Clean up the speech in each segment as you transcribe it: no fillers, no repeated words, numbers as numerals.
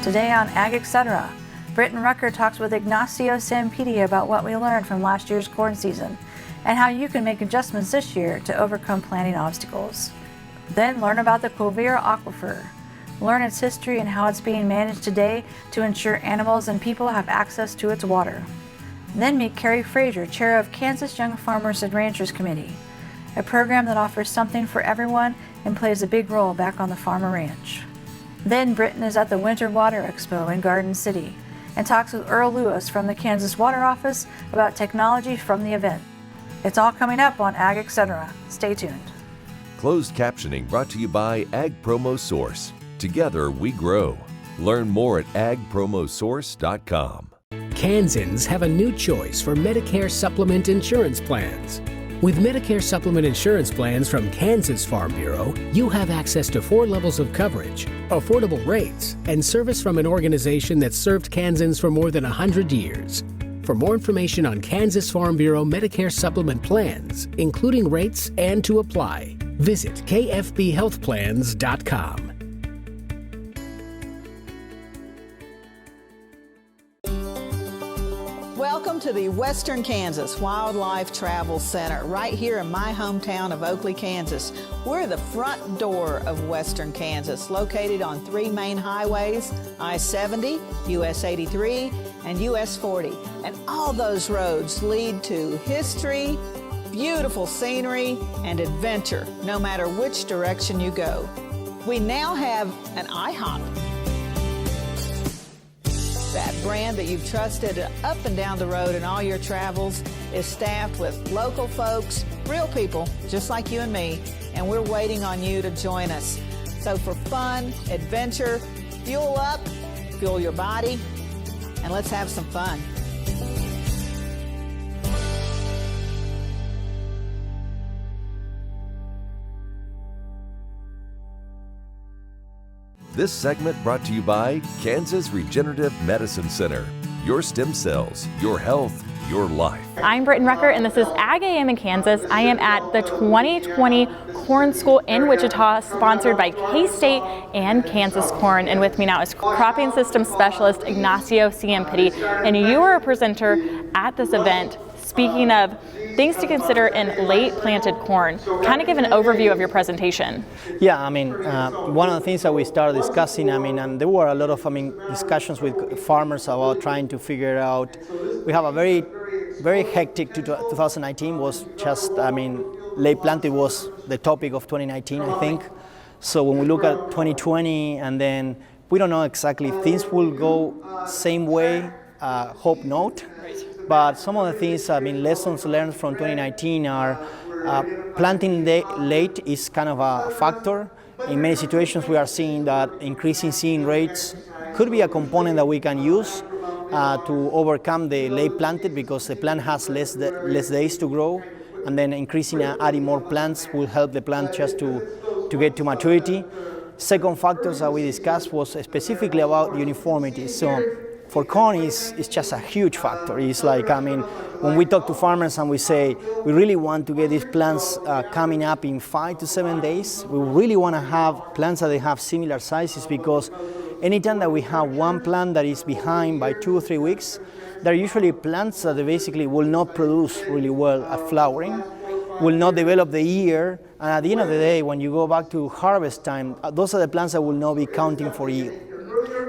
Today on Ag Etc., Brityne Rucker talks with Ignacio Ciampitti about what we learned from last year's corn season and how you can make adjustments this year to overcome planting obstacles. Then learn about the Quivera Aquifer. Learn its history and how it's being managed today to ensure animals and people have access to its water. Then meet Carrie Frasier, chair of Kansas Young Farmers and Ranchers Committee, a program that offers something for everyone and plays a big role back on the farm or ranch. Then Brityne is at the Winter Water Expo in Garden City and talks with Earl Lewis from the Kansas Water Office about technology from the event. It's all coming up on Ag Etc. Stay tuned. Closed captioning brought to you by Ag Promo Source. Together we grow. Learn more at agpromosource.com. Kansans have a new choice for Medicare supplement insurance plans. With Medicare supplement insurance plans from Kansas Farm Bureau, you have access to 4 levels of coverage, affordable rates, and service from an organization that's served Kansans for more than 100 years. For more information on Kansas Farm Bureau Medicare supplement plans, including rates and to apply, visit kfbhealthplans.com. Welcome to the Western Kansas Wildlife Travel Center, right here in my hometown of Oakley, Kansas. We're the front door of Western Kansas, located on 3 main highways, I-70, US 83, and US 40. And all those roads lead to history, beautiful scenery, and adventure, no matter which direction you go. We now have an IHOP. That brand that you've trusted up and down the road in all your travels is staffed with local folks, real people, just like you and me, and we're waiting on you to join us. So for fun, adventure, fuel up, fuel your body, and let's have some fun. This segment brought to you by Kansas Regenerative Medicine Center. Your stem cells, your health, your life. I'm Brityne Rucker, and this is Ag AM in Kansas. I am at the 2020 Corn School in Wichita, sponsored by K-State and Kansas Corn. And with me now is Cropping Systems Specialist Ignacio Ciampitti. And you are a presenter at this event. Speaking of things to consider in late planted corn, kind of give an overview of your presentation. Yeah, one of the things that we started discussing, and there were a lot of, discussions with farmers about trying to figure out. We have a very, very hectic 2019 was just, late planted was the topic of 2019, I think. So when we look at 2020, and then we don't know exactly if things will go same way, hope not. But some of the things, lessons learned from 2019 are planting late is kind of a factor. In many situations, we are seeing that increasing seeding rates could be a component that we can use to overcome the late planted, because the plant has less days to grow, and then adding more plants will help the plant just to get to maturity. Second factors that we discussed was specifically about uniformity. So for corn, it's just a huge factor. It's like, when we talk to farmers and we say, we really want to get these plants coming up in 5 to 7 days, we really want to have plants that they have similar sizes, because anytime that we have one plant that is behind by 2 or 3 weeks, they're usually plants that they basically will not produce really well at flowering, will not develop the ear, and at the end of the day, when you go back to harvest time, those are the plants that will not be counting for yield.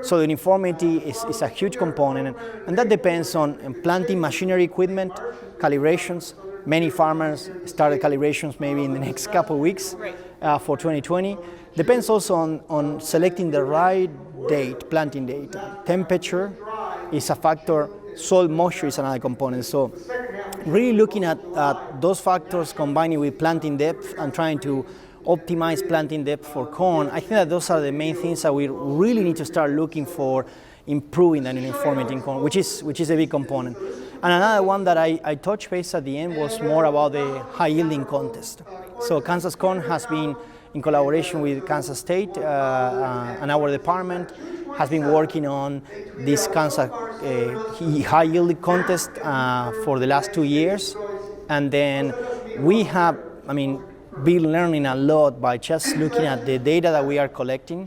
So the uniformity is a huge component, and that depends on planting machinery equipment, calibrations. Many farmers started calibrations maybe in the next couple of weeks for 2020. Depends also on selecting the right date, planting date. Temperature is a factor, soil moisture is another component. So really looking at those factors, combining with planting depth and trying to optimize planting depth for corn, I think that those are the main things that we really need to start looking for, improving that uniformity in corn, which is a big component. And another one that I touched base at the end was more about the high yielding contest. So Kansas Corn has been, in collaboration with Kansas State and our department, has been working on this Kansas high yielding contest for the last 2 years. And then we have, been learning a lot by just looking at the data that we are collecting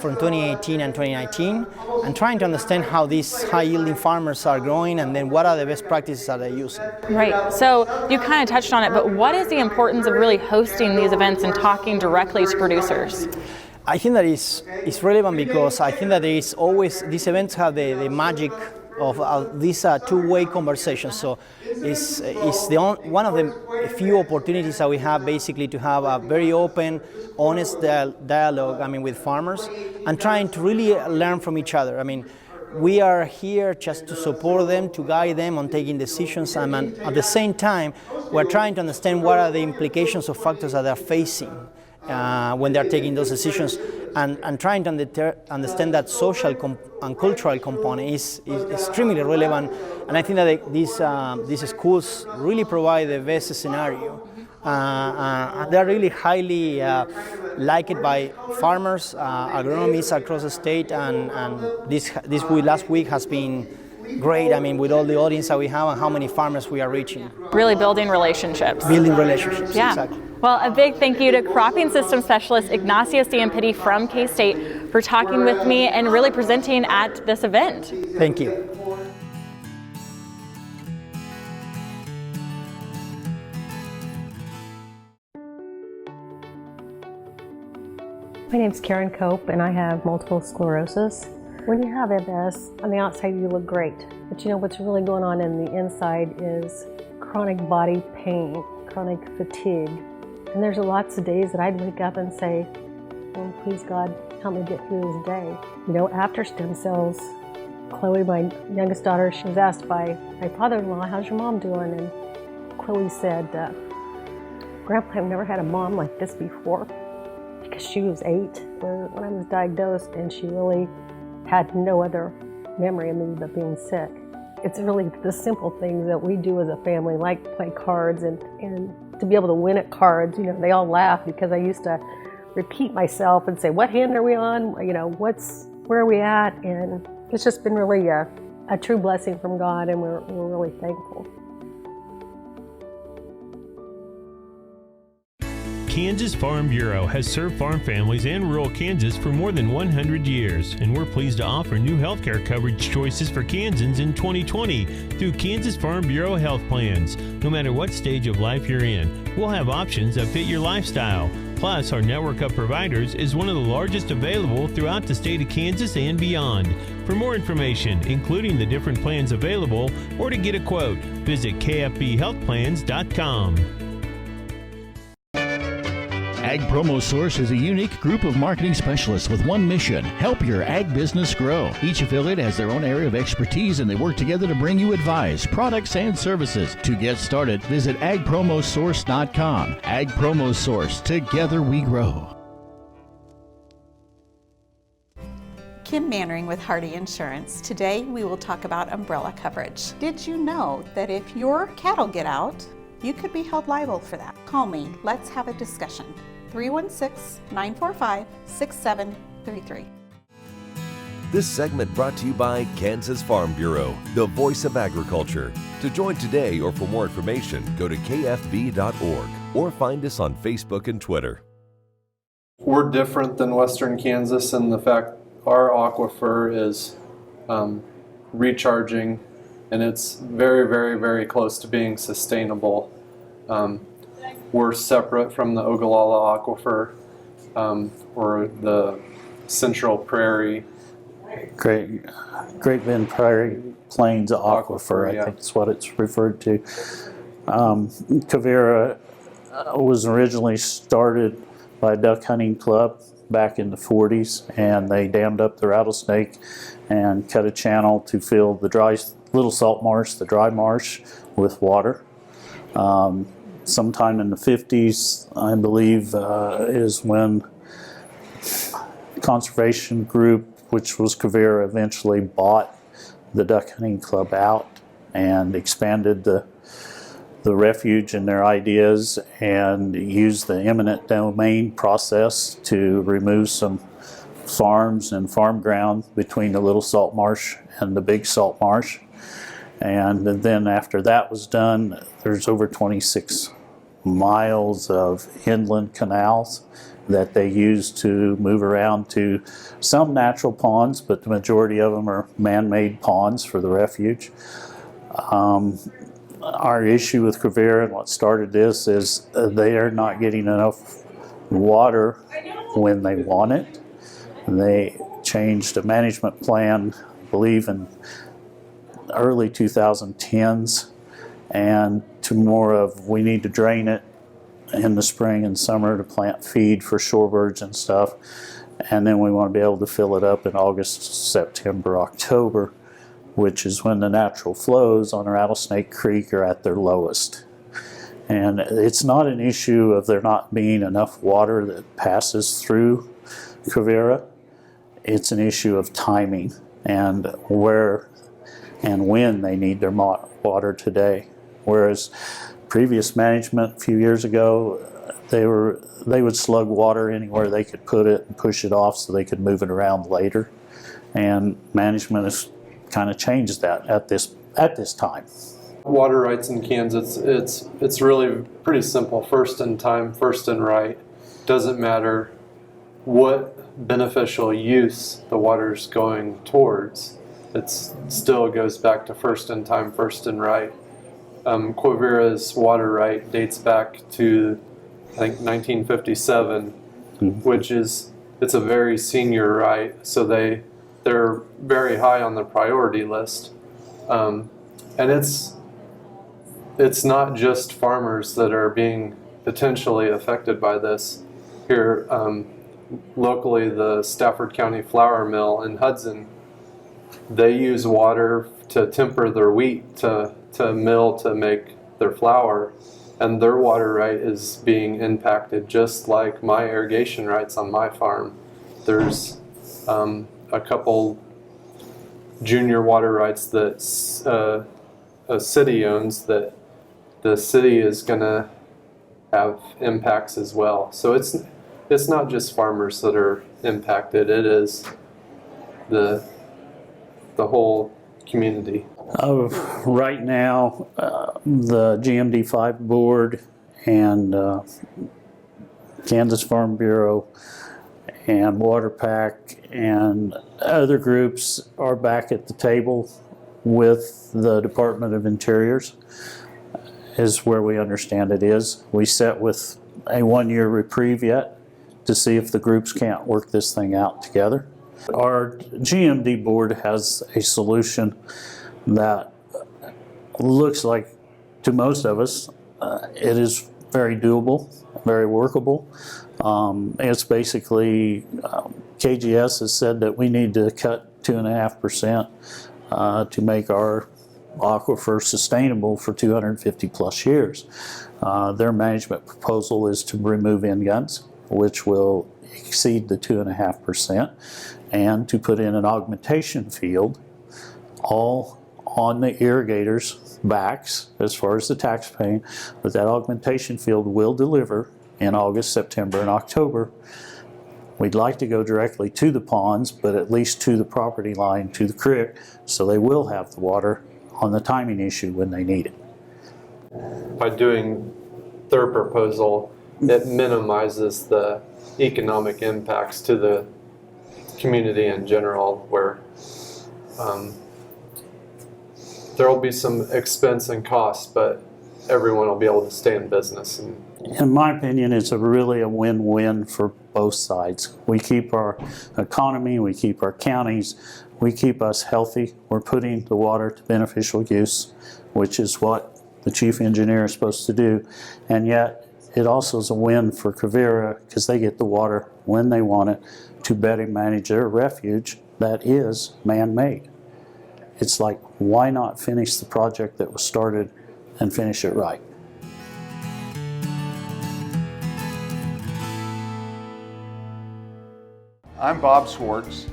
from 2018 and 2019, and trying to understand how these high-yielding farmers are growing, and then what are the best practices that they're using. Right. So you kind of touched on it, but what is the importance of really hosting these events and talking directly to producers? I think that is relevant because I think that there is always, these events have the magic of these two-way conversations. So it's one of the few opportunities that we have basically to have a very open, honest dialogue, with farmers, and trying to really learn from each other. We are here just to support them, to guide them on taking decisions, and at the same time, we're trying to understand what are the implications of factors that they're facing when they're taking those decisions, and trying to understand that social and cultural component is extremely relevant. And I think that these schools really provide the best scenario. And they're really highly liked by farmers, agronomists across the state, and this last week has been great. With all the audience that we have and how many farmers we are reaching. Really building relationships. Yeah. Exactly. Well, a big thank you to Cropping System Specialist Ignacio Ciampitti from K-State for talking with me and really presenting at this event. Thank you. My name's Karen Cope, and I have multiple sclerosis. When you have MS, on the outside you look great, but what's really going on in the inside is chronic body pain, chronic fatigue. And there's lots of days that I'd wake up and say, oh, please God, help me get through this day. After stem cells, Chloe, my youngest daughter, she was asked by my father-in-law, how's your mom doing? And Chloe said, Grandpa, I've never had a mom like this before, because she was 8 when I was diagnosed, and she really had no other memory of me but being sick. It's really the simple things that we do as a family, like play cards, and to be able to win at cards. They all laugh because I used to repeat myself and say, what hand are we on? Where are we at? And it's just been really a true blessing from God, and we're really thankful. Kansas Farm Bureau has served farm families and rural Kansas for more than 100 years, and we're pleased to offer new healthcare coverage choices for Kansans in 2020 through Kansas Farm Bureau health plans. No matter what stage of life you're in, we'll have options that fit your lifestyle. Plus, our network of providers is one of the largest available throughout the state of Kansas and beyond. For more information, including the different plans available, or to get a quote, visit kfbhealthplans.com. Ag Promo Source is a unique group of marketing specialists with one mission: help your ag business grow. Each affiliate has their own area of expertise, and they work together to bring you advice, products, and services. To get started, visit agpromosource.com. Ag Promo Source. Together we grow. Kim Mannering with Hardy Insurance. Today we will talk about umbrella coverage. Did you know that if your cattle get out, you could be held liable for that? Call me. Let's have a discussion. 316-945-6733. This segment brought to you by Kansas Farm Bureau, the voice of agriculture. To join today or for more information, go to kfb.org or find us on Facebook and Twitter. We're different than Western Kansas in the fact our aquifer is recharging, and it's very, very, very close to being sustainable. We're separate from the Ogallala Aquifer or the Central Prairie. Great Bend Prairie Plains Aquifer, yeah. I think that's what it's referred to. Quivera was originally started by a duck hunting club back in the 40s, and they dammed up the rattlesnake and cut a channel to fill the dry little salt marsh, the dry marsh, with water. Sometime in the 50s, I believe, is when conservation group, which was Quivera, eventually bought the duck hunting club out and expanded the refuge and their ideas, and used the eminent domain process to remove some farms and farm ground between the little salt marsh and the big salt marsh. And then after that was done, there's over 26 miles of inland canals, that they use to move around to some natural ponds, but the majority of them are man-made ponds for the refuge. Our issue with Quivera and what started this is they are not getting enough water when they want it. They changed a management plan, I believe in early 2010s, and to more of we need to drain it in the spring and summer to plant feed for shorebirds and stuff, and then we want to be able to fill it up in August, September, October, which is when the natural flows on Rattlesnake Creek are at their lowest. And it's not an issue of there not being enough water that passes through Quivera. It's an issue of timing and where and when they need their water today. Whereas previous management a few years ago, they would slug water anywhere they could put it and push it off so they could move it around later. And management has kind of changed that at this time. Water rights in Kansas, it's really pretty simple. First in time, first in right. Doesn't matter what beneficial use the water's going towards. It still goes back to first in time, first in right. Quivera's water right dates back to, I think, 1957, which is, it's a very senior right, so they're very high on the priority list. And it's not just farmers that are being potentially affected by this. Here, locally, the Stafford County Flour Mill in Hudson, they use water to temper their wheat to mill to make their flour, and their water right is being impacted just like my irrigation rights on my farm. There's a couple junior water rights that a city owns that the city is going to have impacts as well. So it's not just farmers that are impacted, it is the whole community. Right now, the GMD5 board and Kansas Farm Bureau and WaterPack and other groups are back at the table with the Department of Interiors, is where we understand it is. We set with a one-year reprieve yet to see if the groups can't work this thing out together. Our GMD board has a solution that looks like, to most of us, it is very doable, very workable. It's basically, KGS has said that we need to cut 2.5% to make our aquifer sustainable for 250 plus years. Their management proposal is to remove end guns, which will exceed the 2.5%, and to put in an augmentation field, all on the irrigators' backs as far as the tax paying, but that augmentation field will deliver in August, September, and October. We'd like to go directly to the ponds, but at least to the property line, to the creek, so they will have the water on the timing issue when they need it. By doing their proposal, it minimizes the economic impacts to the community in general, where there will be some expense and cost, but everyone will be able to stay in business. In my opinion, it's really a win-win for both sides. We keep our economy, we keep our counties, we keep us healthy. We're putting the water to beneficial use, which is what the chief engineer is supposed to do. And yet, it also is a win for Quivera because they get the water when they want it to better manage their refuge that is man-made. It's like, why not finish the project that was started and finish it right? I'm Bob Swartz,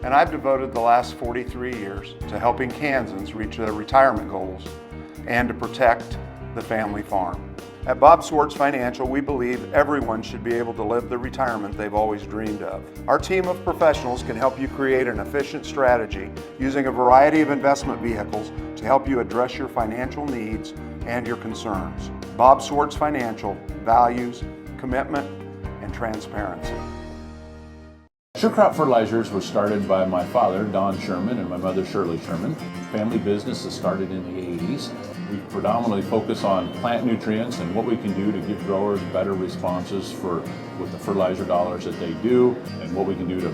and I've devoted the last 43 years to helping Kansans reach their retirement goals and to protect the family farm. At Bob Swartz Financial, we believe everyone should be able to live the retirement they've always dreamed of. Our team of professionals can help you create an efficient strategy using a variety of investment vehicles to help you address your financial needs and your concerns. Bob Swartz Financial values, commitment, and transparency. Sure Crop Fertilizers was started by my father, Don Sherman, and my mother, Shirley Sherman. Family business that started in the 80s. We predominantly focus on plant nutrients and what we can do to give growers better responses with the fertilizer dollars that they do, and what we can do to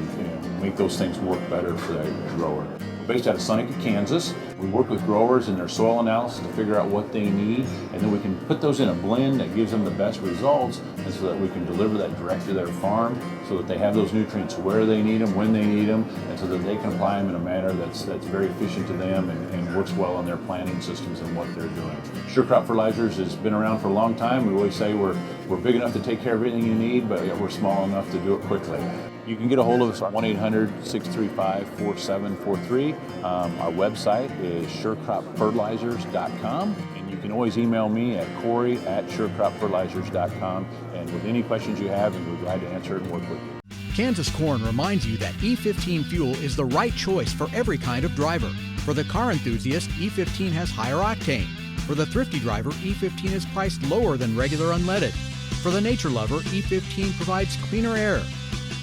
make those things work better for that grower. We're based out of Seneca, Kansas. We work with growers in their soil analysis to figure out what they need, and then we can put those in a blend that gives them the best results, and so that we can deliver that direct to their farm so that they have those nutrients where they need them, when they need them, and so that they can apply them in a manner that's very efficient to them and works well on their planting systems and what they're doing. Sure Crop Fertilizers has been around for a long time. We always say we're big enough to take care of everything you need, but we're small enough to do it quickly. You can get a hold of us at 1-800-635-4743. Our website is surecropfertilizers.com, and you can always email me at Corey@surecropfertilizers.com, and with any questions you have, we'll be glad to answer it and work with you. Kansas Corn reminds you that E15 fuel is the right choice for every kind of driver. For the car enthusiast, E15 has higher octane. For the thrifty driver, E15 is priced lower than regular unleaded. For the nature lover, E15 provides cleaner air.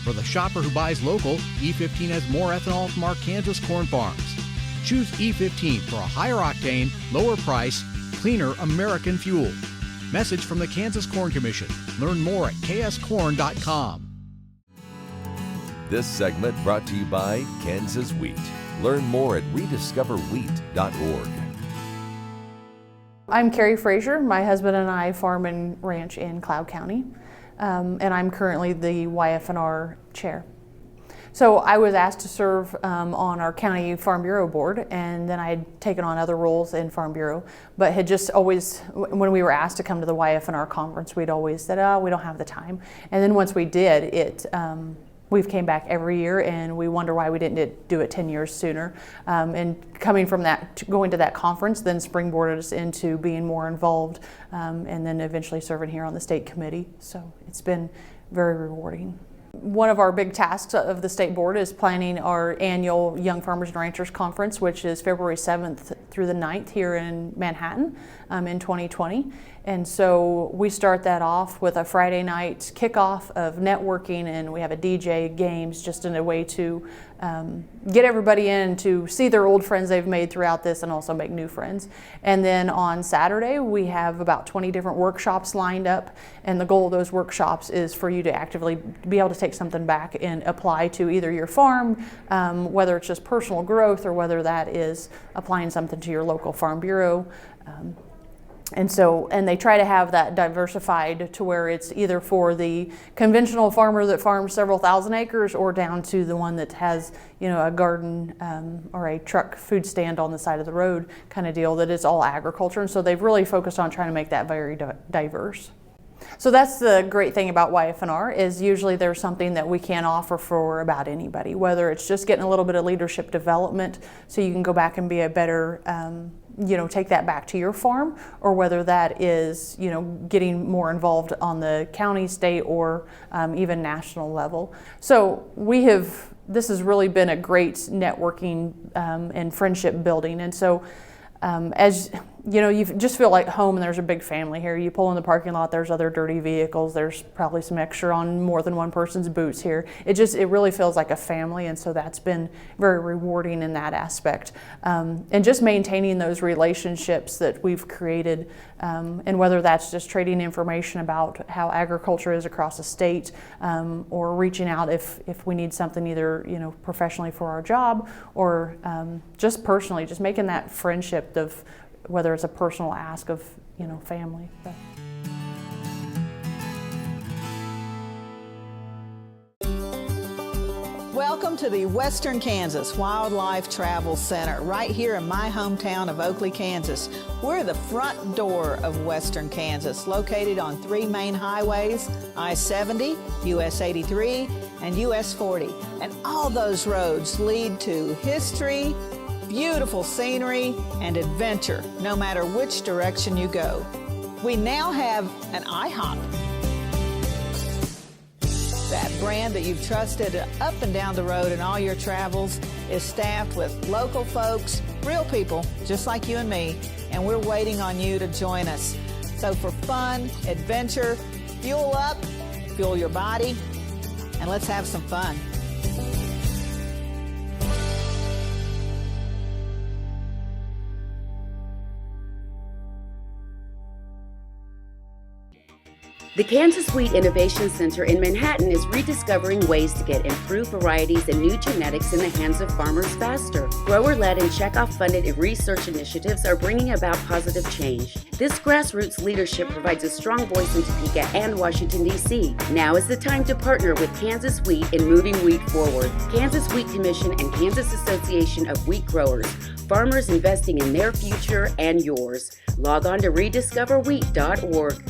For the shopper who buys local, E15 has more ethanol from our Kansas corn farms. Choose E15 for a higher octane, lower price, cleaner American fuel. Message from the Kansas Corn Commission. Learn more at kscorn.com. This segment brought to you by Kansas Wheat. Learn more at rediscoverwheat.org. I'm Carrie Frasier. My husband and I farm and ranch in Cloud County, and I'm currently the YF&R chair. So I was asked to serve on our county Farm Bureau board, and then I had taken on other roles in Farm Bureau, but had just always, when we were asked to come to the YF&R conference, we'd always said, oh, we don't have the time. And then once we did, we've came back every year, and we wonder why we didn't do it 10 years sooner. And coming from that, going to that conference, then springboarded us into being more involved, and then eventually serving here on the state committee. So it's been very rewarding. One of our big tasks of the state board is planning our annual Young Farmers and Ranchers Conference, which is February 7th through the 9th here in Manhattan in 2020. And so we start that off with a Friday night kickoff of networking, and we have a DJ, games, just in a way to get everybody in to see their old friends they've made throughout this and also make new friends. And then on Saturday we have about 20 different workshops lined up, and the goal of those workshops is for you to actively be able to take something back and apply to either your farm, whether it's just personal growth or whether that is applying something to your local Farm Bureau. And they try to have that diversified to where it's either for the conventional farmer that farms several thousand acres, or down to the one that has, a garden or a truck food stand on the side of the road kind of deal, that is all agriculture. And so they've really focused on trying to make that very diverse. So that's the great thing about YF&R, is usually there's something that we can offer for about anybody, whether it's just getting a little bit of leadership development so you can go back and be a better take that back to your farm, or whether that is, getting more involved on the county, state, or even national level. So this has really been a great networking and friendship building. And so as you just feel like home, and there's a big family here. You pull in the parking lot, there's other dirty vehicles, there's probably some extra on more than one person's boots here. It really feels like a family, and so that's been very rewarding in that aspect. And just maintaining those relationships that we've created, and whether that's just trading information about how agriculture is across the state, or reaching out if we need something either professionally for our job, or just personally, just making that friendship of whether it's a personal ask of family. But. Welcome to the Western Kansas Wildlife Travel Center, right here in my hometown of Oakley, Kansas. We're the front door of Western Kansas, located on 3 main highways, I-70, US 83, and US 40. And all those roads lead to history, beautiful scenery, and adventure, no matter which direction you go. We now have an IHOP. That brand that you've trusted up and down the road in all your travels is staffed with local folks, real people, just like you and me, and we're waiting on you to join us. So for fun, adventure, fuel up, fuel your body, and let's have some fun. The Kansas Wheat Innovation Center in Manhattan is rediscovering ways to get improved varieties and new genetics in the hands of farmers faster. Grower-led and checkoff-funded research initiatives are bringing about positive change. This grassroots leadership provides a strong voice in Topeka and Washington, D.C. Now is the time to partner with Kansas Wheat in moving wheat forward. Kansas Wheat Commission and Kansas Association of Wheat Growers. Farmers investing in their future and yours. Log on to rediscoverwheat.org.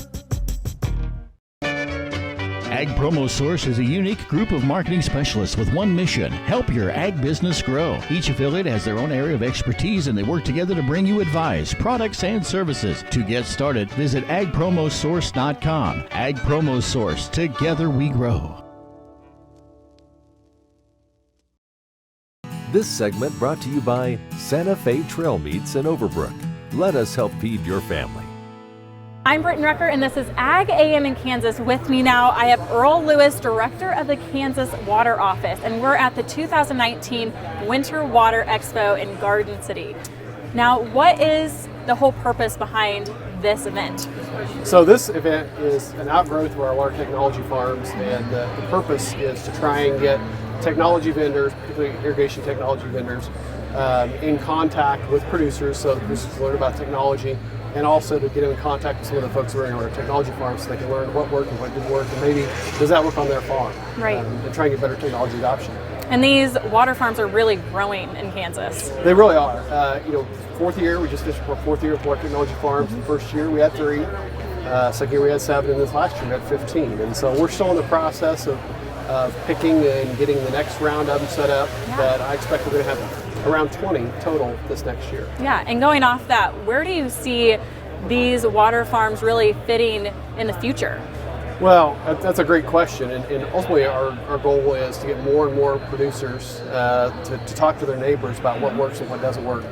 Ag Promo Source is a unique group of marketing specialists with one mission: help your ag business grow. Each affiliate has their own area of expertise, and they work together to bring you advice, products, and services. To get started, visit agpromosource.com. Ag Promo Source. Together we grow. This segment brought to you by Santa Fe Trail Meats in Overbrook. Let us help feed your family. I'm Brityne Rucker, and this is Ag AM in Kansas. With me now, I have Earl Lewis, Director of the Kansas Water Office, and we're at the 2019 Winter Water Expo in Garden City. Now, what is the whole purpose behind this event? So this event is an outgrowth of our water technology farms, and the purpose is to try and get technology vendors, particularly irrigation technology vendors, in contact with producers so the producers learn about technology, and also to get in contact with some of the folks who are in our technology farms so they can learn what worked and what didn't work, and maybe does that work on their farm, right? And try and get better technology adoption. And these water farms are really growing in Kansas. They really are. Fourth year, we just finished our fourth year of water technology farms. The first year we had 3, second year we had 7, and this last year we had 15. And so we're still in the process of picking and getting the next round of them set up, but I expect we're going to have around 20 total this next year. Yeah, and going off that, where do you see these water farms really fitting in the future? Well, that's a great question, and ultimately our goal is to get more and more producers to talk to their neighbors about what works and what doesn't work.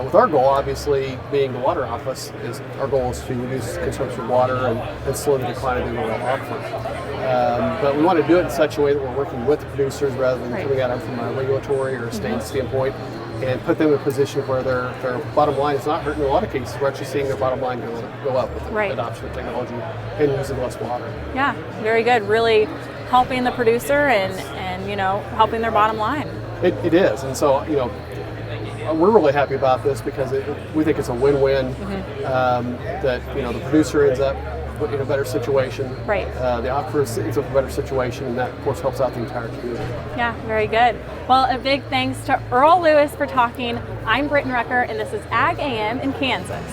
With our goal, obviously, being the water office, our goal is to reduce consumption of water and slow the decline of the overall aquifer. But we want to do it in such a way that we're working with the producers rather than coming at them from a regulatory or a state standpoint, and put them in a position where their bottom line is not hurt. In a lot of cases, we're actually seeing their bottom line go up with the adoption of technology and using less water. Yeah, very good. Really helping the producer and helping their bottom line. It is, and so we're really happy about this because we think it's a win-win. That the producer ends up in a better situation. Right. The aquifer ends up in a better situation, and that, of course, helps out the entire community. Yeah, very good. Well, a big thanks to Earl Lewis for talking. I'm Brityne Rucker, and this is Ag AM in Kansas.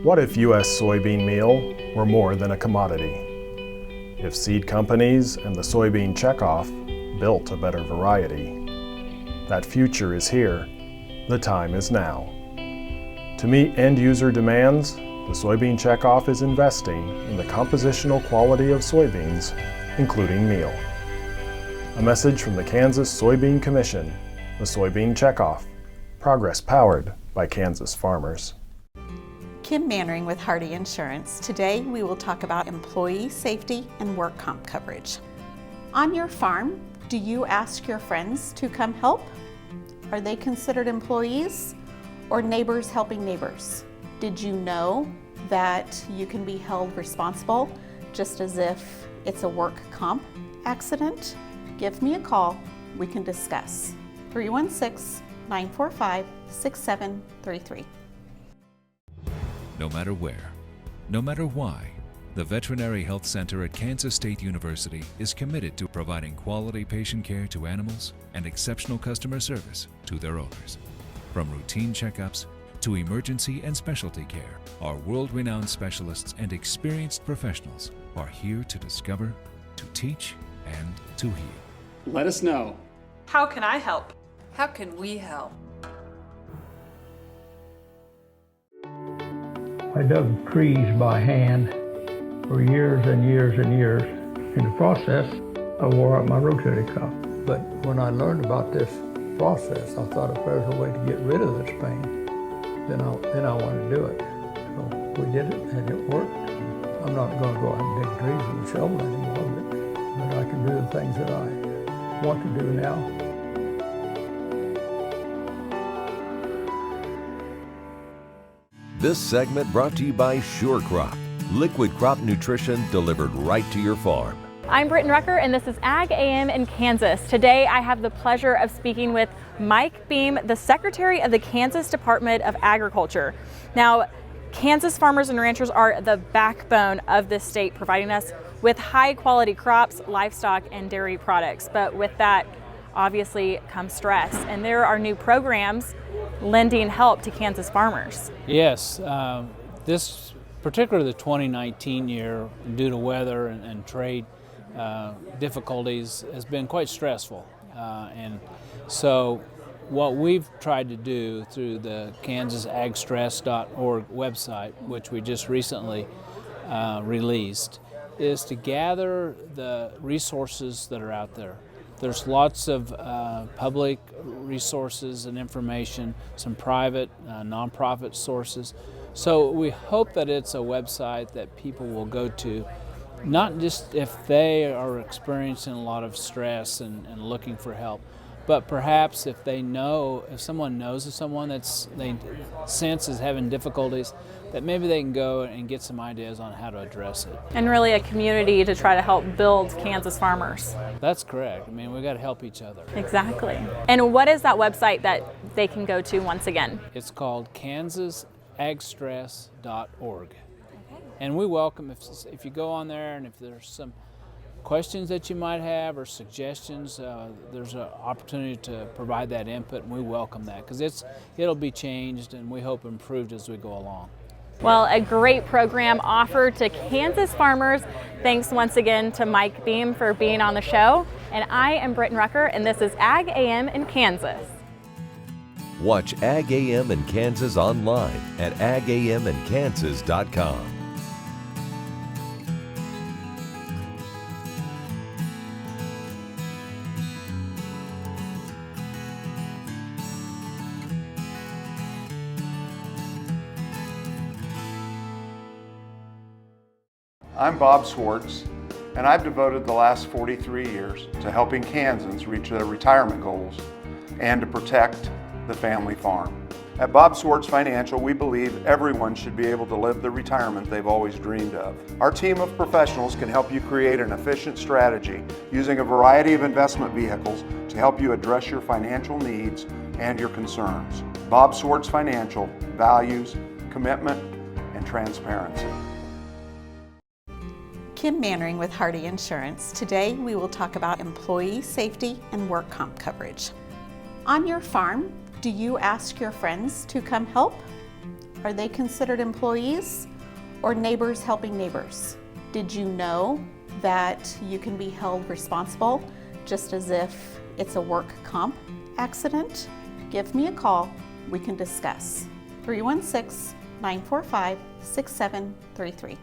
What if U.S. soybean meal were more than a commodity? If seed companies and the soybean checkoff built a better variety? That future is here. The time is now. To meet end-user demands, the soybean checkoff is investing in the compositional quality of soybeans, including meal. A message from the Kansas Soybean Commission, the Soybean Checkoff. Progress powered by Kansas farmers. Kim Mannering with Hardy Insurance. Today we will talk about employee safety and work comp coverage. On your farm, do you ask your friends to come help? Are they considered employees or neighbors helping neighbors? Did you know that you can be held responsible just as if it's a work comp accident? Give me a call. We can discuss. 316-945-6733. No matter where, no matter why, the Veterinary Health Center at Kansas State University is committed to providing quality patient care to animals and exceptional customer service to their owners. From routine checkups to emergency and specialty care, our world-renowned specialists and experienced professionals are here to discover, to teach, and to heal. Let us know. How can I help? How can we help? I dug trees by hand for years and years and years. In the process, I wore out my rotator cuff. But when I learned about this process, I thought if there was a way to get rid of this pain, then I want to do it. So we did it and it worked. I'm not going to go out and dig trees with a shovel anymore, but I can do the things that I want to do now. This segment brought to you by Sure Crop, liquid crop nutrition delivered right to your farm. I'm Brityne Rucker and this is Ag AM in Kansas. Today I have the pleasure of speaking with Mike Beam, the Secretary of the Kansas Department of Agriculture. Now, Kansas farmers and ranchers are the backbone of this state, providing us with high quality crops, livestock, and dairy products. But with that, obviously comes stress, and there are new programs lending help to Kansas farmers. Yes, this particularly the 2019 year, due to weather and trade difficulties, has been quite stressful. And so what we've tried to do through the kansasagstress.org website, which we just recently released, is to gather the resources that are out there. There's lots of public resources and information, some private, nonprofit sources. So we hope that it's a website that people will go to, not just if they are experiencing a lot of stress and looking for help, but perhaps if someone knows of someone they sense is having difficulties, that maybe they can go and get some ideas on how to address it. And really a community to try to help build Kansas farmers. That's correct. I mean, we've got to help each other. Exactly. And what is that website that they can go to once again? It's called kansasagstress.org. And we welcome if you go on there, and if there's some questions that you might have or suggestions, there's an opportunity to provide that input, and we welcome that because it'll be changed and we hope improved as we go along. Well, a great program offered to Kansas farmers. Thanks once again to Mike Beam for being on the show. And I am Brityne Rucker, and this is Ag AM in Kansas. Watch Ag AM in Kansas online at agaminkansas.com. I'm Bob Swartz, and I've devoted the last 43 years to helping Kansans reach their retirement goals and to protect the family farm. At Bob Swartz Financial, we believe everyone should be able to live the retirement they've always dreamed of. Our team of professionals can help you create an efficient strategy using a variety of investment vehicles to help you address your financial needs and your concerns. Bob Swartz Financial values commitment and transparency. Kim Mannering with Hardy Insurance. Today we will talk about employee safety and work comp coverage. On your farm, do you ask your friends to come help? Are they considered employees or neighbors helping neighbors? Did you know that you can be held responsible just as if it's a work comp accident? Give me a call, we can discuss. 316-945-6733.